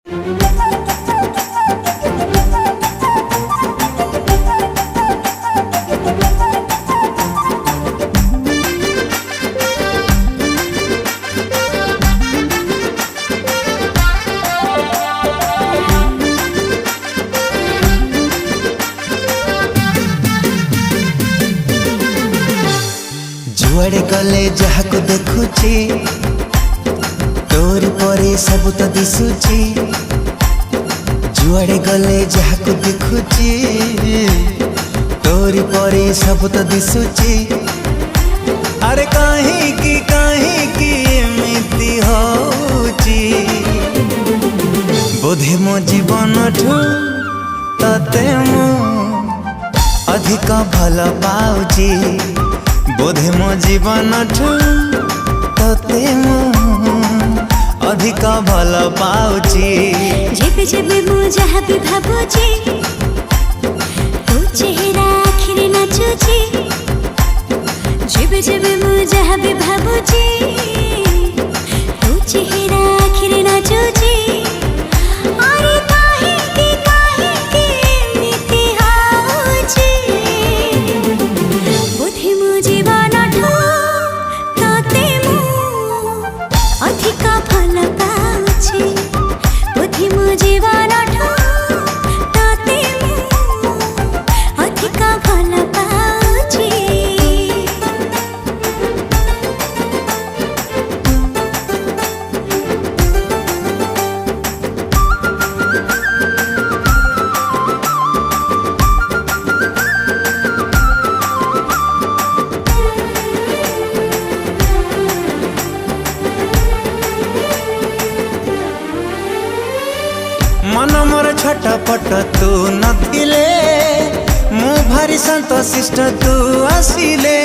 जुआड़े गले जहा को देखुची तोर परे सब तो दिसुची। जुआड़े गले जहा को देखुची तोर परे सब तो दिसुची। अरे कहीं की एमिति होची बोधे मो जीवन ठू तते मु अधिक भल पाउची। बोधे मो जीवन ठू तते मु अधिक भल पाउची। जेबे जेबे मु जहा भी भाबुची तो चेहरा आखिरे नाचुची। जेबे जेबे मु जहा भी भाबुची तो चेहरा आखिरे नाचुची। अरे काहे की एमिति होची बोधे मु जीवन ठू तते मु अधिक भल पाउची। बोधे मु जीवन ठू तते मु अधिक भल पाउची। मन मोर छटपट तू नथिले मु भारी संतोषिष्ट तू आसिले।